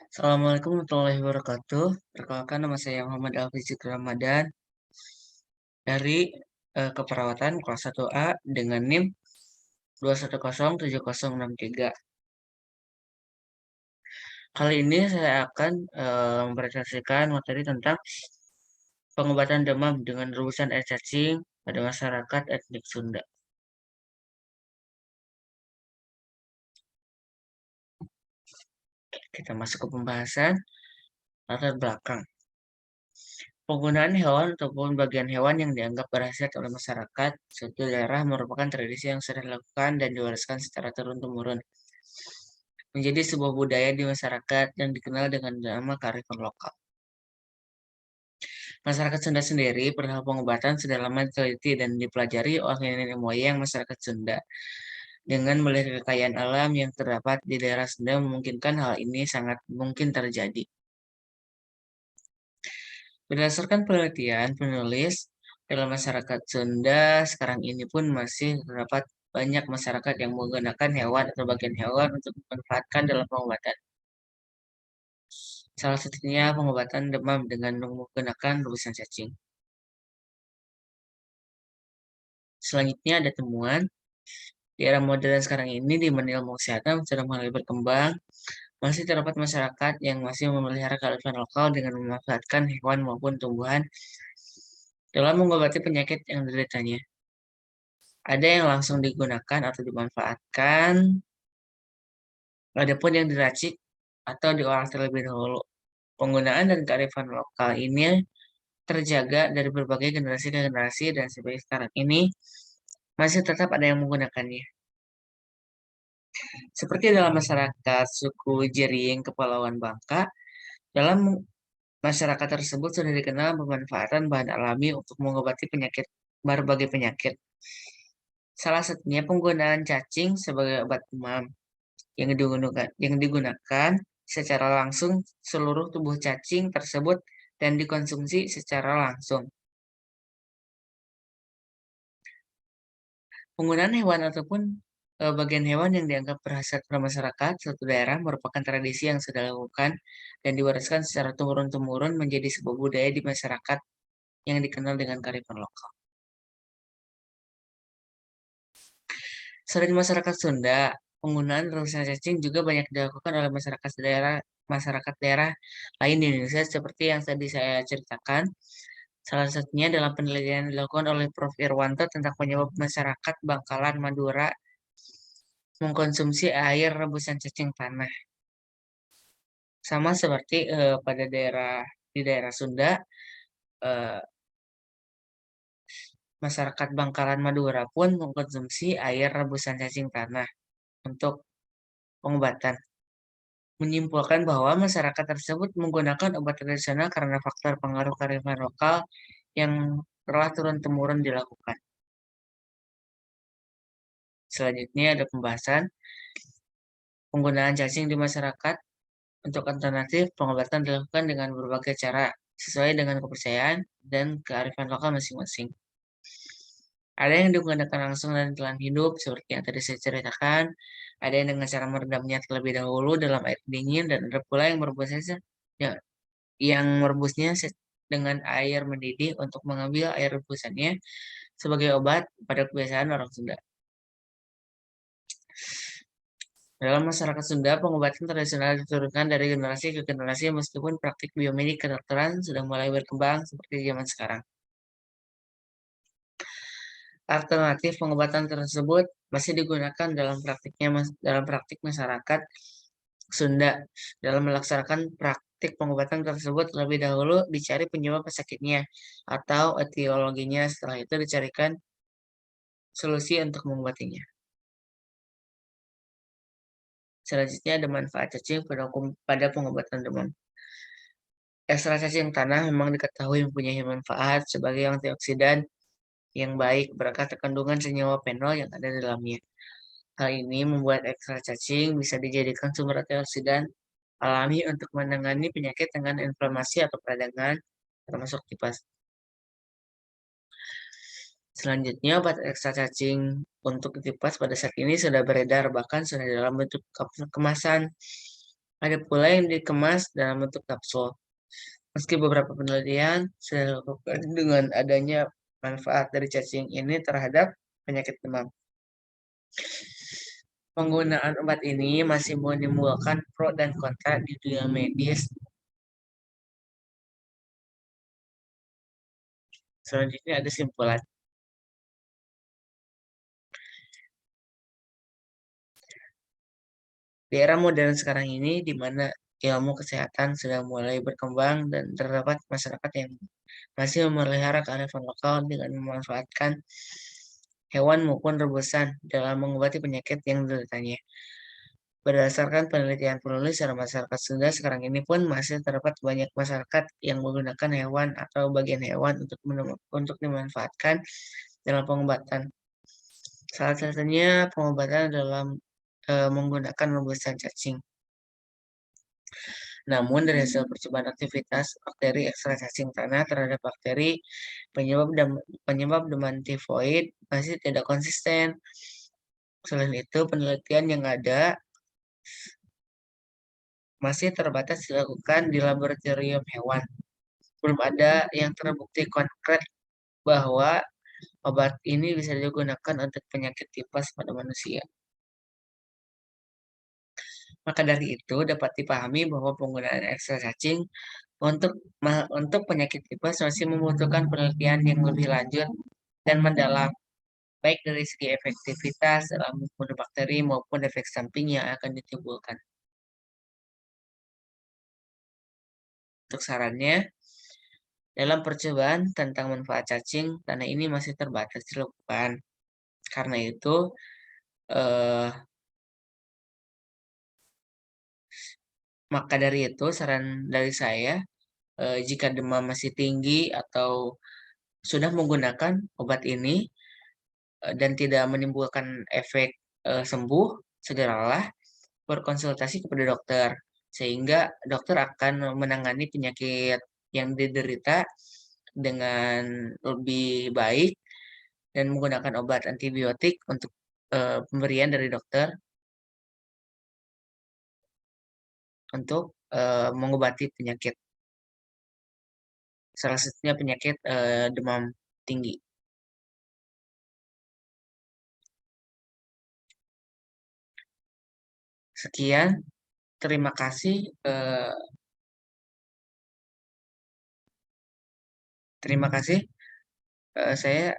Assalamualaikum warahmatullahi wabarakatuh. Perkenalkan nama saya Muhammad Alfizik Ramadan dari Keperawatan kelas 1A dengan NIM 2107063. Kali ini saya akan mempresentasikan materi tentang pengobatan demam dengan rebusan air cacing pada masyarakat etnik Sunda. Kita masuk ke pembahasan latar belakang. Penggunaan hewan ataupun bagian hewan yang dianggap berkhasiat oleh masyarakat suatu daerah merupakan tradisi yang sudah dilakukan dan diwariskan secara turun-temurun. Menjadi sebuah budaya di masyarakat yang dikenal dengan nama kearifan lokal. Masyarakat Sunda sendiri perihal pengobatan sudah lama diteliti dan dipelajari oleh nenek moyang masyarakat Sunda. Dengan melihat kekayaan alam yang terdapat di daerah Sunda memungkinkan hal ini sangat mungkin terjadi. Berdasarkan penelitian penulis, dalam masyarakat Sunda sekarang ini pun masih terdapat banyak masyarakat yang menggunakan hewan atau bagian hewan untuk dimanfaatkan dalam pengobatan. Salah satunya pengobatan demam dengan menggunakan rebusan cacing. Selanjutnya ada temuan, di era modern sekarang ini di mana ilmu kesehatan sudah mulai berkembang, masih terdapat masyarakat yang masih memelihara kearifan lokal dengan memanfaatkan hewan maupun tumbuhan dalam mengobati penyakit yang dideritanya. Ada yang langsung digunakan atau dimanfaatkan, ada pun yang diracik atau diolah terlebih dahulu. Penggunaan dan kearifan lokal ini terjaga dari berbagai generasi ke generasi dan sampai sekarang ini masih tetap ada yang menggunakannya. Seperti dalam masyarakat suku Jering Kepulauan Bangka, dalam masyarakat tersebut sudah dikenal pemanfaatan bahan alami untuk mengobati berbagai penyakit. Salah satunya penggunaan cacing sebagai obat demam yang digunakan secara langsung seluruh tubuh cacing tersebut dan dikonsumsi secara langsung. Penggunaan hewan ataupun bagian hewan yang dianggap berkhasiat pada masyarakat suatu daerah merupakan tradisi yang sudah dilakukan dan diwariskan secara turun-temurun menjadi sebuah budaya di masyarakat yang dikenal dengan kearifan lokal. Selain masyarakat Sunda, penggunaan rebusan cacing juga banyak dilakukan oleh masyarakat daerah lain di Indonesia seperti yang tadi saya ceritakan. Salah satunya dalam penelitian yang dilakukan oleh Prof. Irwanto tentang penyebab masyarakat Bangkalan, Madura mengkonsumsi air rebusan cacing tanah. Sama seperti pada di daerah Sunda, eh, masyarakat Bangkalan, Madura pun mengkonsumsi air rebusan cacing tanah untuk pengobatan. Menyimpulkan bahwa masyarakat tersebut menggunakan obat tradisional karena faktor pengaruh kearifan lokal yang telah turun-temurun dilakukan. Selanjutnya ada pembahasan penggunaan cacing di masyarakat untuk alternatif pengobatan dilakukan dengan berbagai cara sesuai dengan kepercayaan dan kearifan lokal masing-masing. Ada yang digunakan langsung dan telan hidup seperti yang tadi saya ceritakan. Ada yang dengan cara merendamnya terlebih dahulu dalam air dingin dan ada pula ya, yang merebusnya dengan air mendidih untuk mengambil air rebusannya sebagai obat pada kebiasaan orang Sunda. Dalam masyarakat Sunda, pengobatan tradisional diturunkan dari generasi ke generasi meskipun praktik biomedik kedokteran sudah mulai berkembang seperti zaman sekarang. Alternatif pengobatan tersebut masih digunakan dalam praktik masyarakat Sunda. Dalam melaksanakan praktik pengobatan tersebut, terlebih dahulu dicari penyebab sakitnya atau etiologinya. Setelah itu dicarikan solusi untuk mengobatinya. Selanjutnya ada manfaat cacing pada pengobatan demam. Ekstrak cacing tanah memang diketahui mempunyai manfaat sebagai antioksidan yang baik berkat kandungan senyawa fenol yang ada di dalamnya. Hal ini membuat ekstrak cacing bisa dijadikan sumber antioksidan alami untuk menangani penyakit dengan inflamasi atau peradangan, termasuk tipes. Selanjutnya, obat ekstrak cacing untuk tipes pada saat ini sudah beredar, bahkan sudah dalam bentuk kemasan Ada pula yang dikemas dalam bentuk kapsul. Meski beberapa penelitian sudah dilakukan dengan adanya manfaat dari cacing ini terhadap penyakit demam. Penggunaan obat ini masih menimbulkan pro dan kontra di dunia medis. Selanjutnya ada simpulan. Di era modern sekarang ini, di mana ilmu kesehatan sudah mulai berkembang dan terdapat masyarakat yang masih memelihara kearifan lokal dengan memanfaatkan hewan maupun rebusan dalam mengobati penyakit yang dideritanya. Berdasarkan penelitian penulis secara masyarakat Sunda, sekarang ini pun masih terdapat banyak masyarakat yang menggunakan hewan atau bagian hewan untuk dimanfaatkan dalam pengobatan. Salah satunya pengobatan dalam menggunakan rebusan cacing. Namun dari hasil percobaan aktivitas bakteri ekstra cacing tanah terhadap bakteri penyebab demam tifoid masih tidak konsisten. Selain itu, penelitian yang ada masih terbatas dilakukan di laboratorium hewan. Belum ada yang terbukti konkret bahwa obat ini bisa digunakan untuk penyakit tipes pada manusia. Maka dari itu dapat dipahami bahwa penggunaan ekstra cacing untuk penyakit tipes masih membutuhkan penelitian yang lebih lanjut dan mendalam, baik dari segi efektivitas dalam membunuh bakteri maupun efek samping yang akan ditimbulkan. Untuk sarannya, dalam percobaan tentang manfaat cacing, tanah ini masih terbatas dilakukan. Karena itu, eh, maka dari itu saran dari saya, jika demam masih tinggi atau sudah menggunakan obat ini dan tidak menimbulkan efek sembuh, segeralah berkonsultasi kepada dokter, sehingga dokter akan menangani penyakit yang diderita dengan lebih baik dan menggunakan obat antibiotik untuk pemberian dari dokter untuk mengobati penyakit, salah satunya penyakit demam tinggi. Sekian, terima kasih. Terima kasih. Saya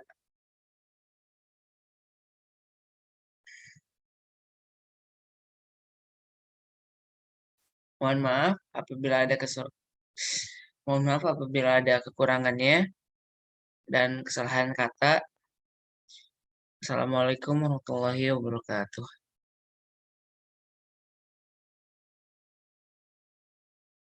mohon maaf apabila ada mohon maaf apabila ada kekurangannya dan kesalahan kata. Assalamualaikum warahmatullahi wabarakatuh.